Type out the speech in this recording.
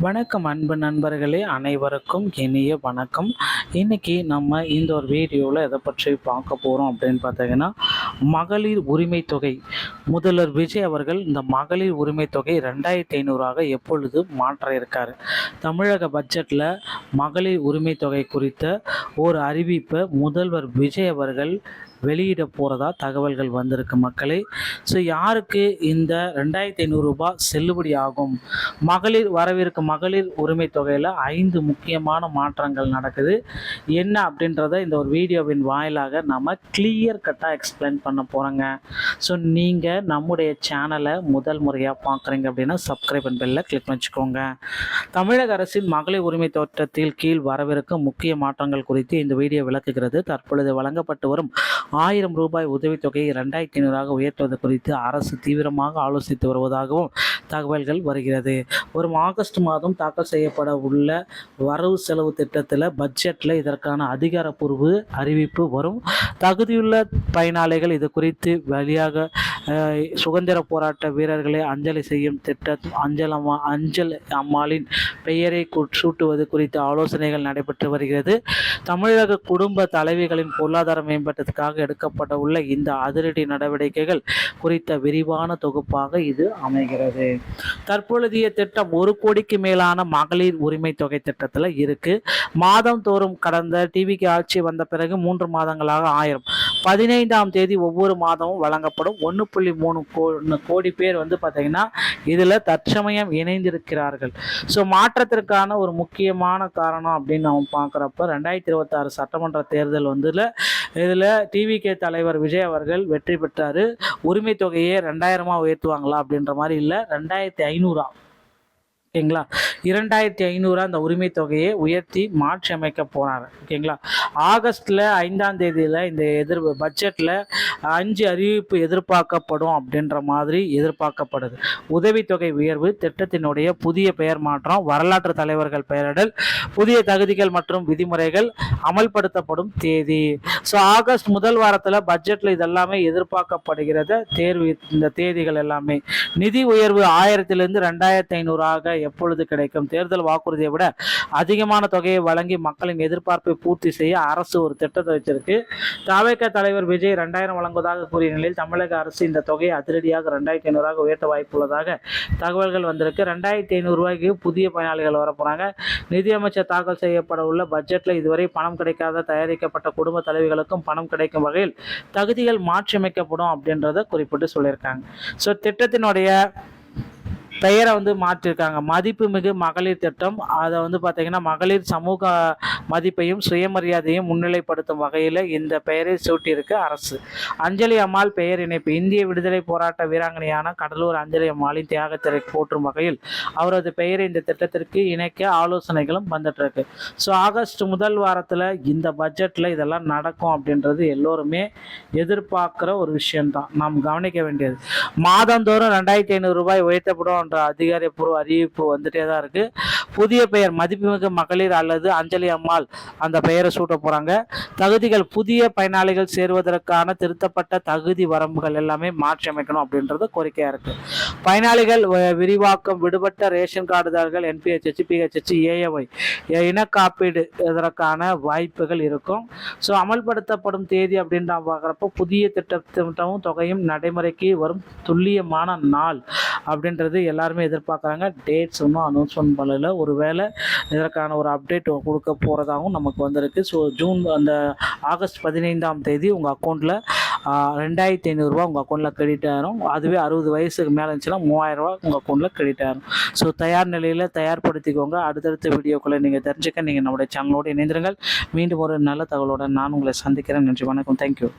வணக்கம் அன்பு நண்பர்களே, அனைவருக்கும் இனிய வணக்கம். இன்றைக்கி நம்ம இந்த ஒரு வீடியோவில் எதை பற்றி பார்க்க போகிறோம் அப்படின்னு பார்த்தீங்கன்னா, மகளிர் உரிமை தொகை. முதல்வர் விஜய் அவர்கள் இந்த மகளிர் உரிமை தொகை 2500 எப்பொழுது மாற்ற இருக்கார். தமிழக பட்ஜெட்டில் மகளிர் உரிமை தொகை குறித்த ஒரு அறிவிப்பை முதல்வர் விஜய் அவர்கள் வெளியிட போகிறதா தகவல்கள் வந்திருக்கு மக்களே. ஸோ யாருக்கு இந்த 2500 செல்லுபடி ஆகும்? வரவிருக்கும் மகளிர் உரிமை தொகையில் 5 முக்கியமான மாற்றங்கள் நடக்குது. என்ன அப்படின்றத இந்த ஒரு வீடியோவின் வாயிலாக நம்ம கிளியர் கட்டாக எக்ஸ்பிளைன் பண்ண போகிறோங்க. ஸோ நீங்கள் நம்முடைய சேனலை முதல் முறையாக பார்க்குறீங்க அப்படின்னா சப்ஸ்கிரைப் அண்ட் பெல்லை கிளிக் வச்சுக்கோங்க. தமிழக அரசின் மகளிர் உரிமை திட்டத்தில் கீழ் வரவிருக்கும் முக்கிய மாற்றங்கள் குறித்து இந்த வீடியோ விளக்குகிறது. தற்பொழுது வழங்கப்பட்டு வரும் 1000 ரூபாய் உதவித்தொகையை 2500 உயர்த்துவது குறித்து அரசு தீவிரமாக ஆலோசித்து வருவதாகவும் தகவல்கள் வருகிறது. வரும் ஆகஸ்ட் மாதம் தாக்கல் செய்யப்பட உள்ள வரவு செலவு திட்டத்தில் பட்ஜெட்டில் இதற்கான அதிகாரப்பூர்வ அறிவிப்பு வரும். தகுதியுள்ள பயனாளிகள் இது குறித்து வழியாக சுதந்திர போராட்ட வீரர்களை அஞ்சலி செய்யும் திட்டம் அஞ்சல் அம்மாளின் பெயரை சூட்டுவது குறித்த ஆலோசனைகள் நடைபெற்று வருகிறது. தமிழக குடும்ப தலைவிகளின் பொருளாதார மேம்பாட்டுக்காக எடுக்கப்பட உள்ள இந்த அதிரடி நடவடிக்கைகள் குறித்த விரிவான தொகுப்பாக இது அமைகிறது. தற்பொழுதைய திட்டம் 1 கோடிக்கு மேலான மகளிர் உரிமை தொகை திட்டத்தில் இருக்கு. மாதம் தோறும் கடந்த டிவிக்கு ஆட்சி வந்த பிறகு 3 மாதங்களாக 1000 15ஆம் தேதி ஒவ்வொரு மாதமும் வழங்கப்படும். 1.3 கோடி பேர் பார்த்தீங்கன்னா இதில் தற்சமயம் இணைந்திருக்கிறார்கள். ஸோ மாற்றத்திற்கான ஒரு முக்கியமான காரணம் அப்படின்னு நம்ம பார்க்குறப்ப 2026 சட்டமன்ற தேர்தல் இதில் டிவிகே தலைவர் விஜய் அவர்கள் வெற்றி பெற்றார். உரிமை தொகையை 2000 உயர்த்துவாங்களா அப்படின்ற மாதிரி இல்லை, 2500 ஓகேங்களா. 2500 அந்த உரிமை தொகையை உயர்த்தி மாற்றி அமைக்க போனார். ஓகேங்களா. ஆகஸ்டில் 5ஆம் தேதியில் இந்த பட்ஜெட்டில் 5 அறிவிப்பு எதிர்பார்க்கப்படும் அப்படின்ற மாதிரி எதிர்பார்க்கப்படுது. உதவித்தொகை உயர்வு, திட்டத்தினுடைய புதிய பெயர் மாற்றம், வரலாற்று தலைவர்கள் பெயரிடல், புதிய தகுதிகள் மற்றும் விதிமுறைகள், அமல்படுத்தப்படும் தேதி. ஸோ ஆகஸ்ட் முதல் வாரத்தில் பட்ஜெட்டில் இதெல்லாமே எதிர்பார்க்கப்படுகிறது. இந்த தேதிகள் எல்லாமே. நிதி உயர்வு 1000லிருந்து 2500 எப்பொழுது கிடைக்கும்? தேர்தல் வாக்குறுதியை விட அதிகமான தொகையை வழங்கி மக்களின் எதிர்பார்ப்பை பூர்த்தி செய்ய அரசு ஒரு திட்டத்தை வச்சிருக்கு. தவிக தலைவர் விஜய் 2000 வழங்குவதாக கூறிய நிலையில் தமிழக அரசு இந்த தொகையை அதிரடியாக 2500 உயர்த்த வாய்ப்புள்ளதாக தகவல்கள் வந்திருக்கு. 2500 புதிய பயனாளிகள் வரப்போறாங்க. நிதியமைச்சர் தாக்கல் செய்யப்பட உள்ள பட்ஜெட்டில் இதுவரை பணம் கிடைக்காத தயாரிக்கப்பட்ட குடும்ப தலைவிகளுக்கும் பணம் கிடைக்கும் வகையில் தகுதிகள் மாற்றியமைக்கப்படும் அப்படின்றத குறிப்பிட்டு சொல்லியிருக்காங்க. ஸோ திட்டத்தினுடைய பெயரை மாற்றிருக்காங்க. மதிப்புமிகு மகளிர் திட்டம். அதை பார்த்தீங்கன்னா மகளிர் சமூக மதிப்பையும் சுயமரியாதையும் முன்னிலைப்படுத்தும் வகையில் இந்த பெயரை சூட்டியிருக்கு அரசு. அஞ்சலி அம்மாள் பெயர் இணைப்பு. இந்திய விடுதலை போராட்ட வீராங்கனையான கடலூர் அஞ்சலி அம்மாளின் தியாகத்தை போற்றும் வகையில் அவரது பெயரை இந்த திட்டத்திற்கு இணைக்க ஆலோசனைகளும் வந்துட்டு இருக்கு. ஸோ ஆகஸ்ட் முதல் வாரத்தில் இந்த பட்ஜெட்டில் இதெல்லாம் நடக்கும் அப்படின்றது எல்லோருமே எதிர்பார்க்குற ஒரு விஷயம்தான். நாம் கவனிக்க வேண்டியது. மாதந்தோறும் 2500 உயர்த்தப்படும் அதிகாரப்பூர்வ அறிவிப்பு வந்துட்டே தான் இருக்கு. புதிய பெயர் மதிப்புமிகு மகளிர் அல்லது அஞ்சலி அம்மாள் அந்த பெயரை சூட்ட போறாங்க. தகுதிகள், புதிய பயனாளிகள் சேருவதற்கான திருத்தப்பட்ட தகுதி வரம்புகள் எல்லாமே மாற்றி அமைக்கணும் அப்படின்றது கோரிக்கையா இருக்கு. பயனாளிகள் விரிவாக்கம், விடுபட்ட ரேஷன் கார்டுதாரர்கள், NPHH, PHH, AAY இன காப்பீடு இதற்கான வாய்ப்புகள் இருக்கும். ஸோ அமல்படுத்தப்படும் தேதி அப்படின்னு நான் பார்க்குறப்போ புதிய திட்டமும் தொகையும் நடைமுறைக்கு வரும் துல்லியமான நாள் அப்படின்றது எல்லாருமே எதிர்பார்க்குறாங்க. டேட்ஸ் ஒன்றும் அனௌன்ஸ்மெண்ட் பண்ணல. ஒருவேளை இதற்கான ஒரு அப்டேட் கொடுக்க போகிறதாகவும் நமக்கு வந்திருக்கு. ஸோ ஆகஸ்ட் 15ஆம் தேதி உங்கள் அக்கௌண்ட்டில் 2500 உங்கள் அக்கௌண்ட்டில் கிரெடிட் ஆகிரும். அதுவே 60 வயசுக்கு மேலே இருந்துச்சுன்னா 3000 உங்கள் அக்கௌண்ட்டில் கிரெடிட் ஆகிரும். ஸோ தயார் நிலையில் தயார்படுத்திக்கோங்க. அடுத்தடுத்த வீடியோக்களை நீங்கள் தெரிஞ்சுக்க நீங்கள் நம்முடைய சேனலோடு இணைந்திருங்கள். மீண்டும் ஒரு நல்ல தகவலோடு நான் உங்களை சந்திக்கிறேன். நன்றி, வணக்கம், தேங்க்யூ.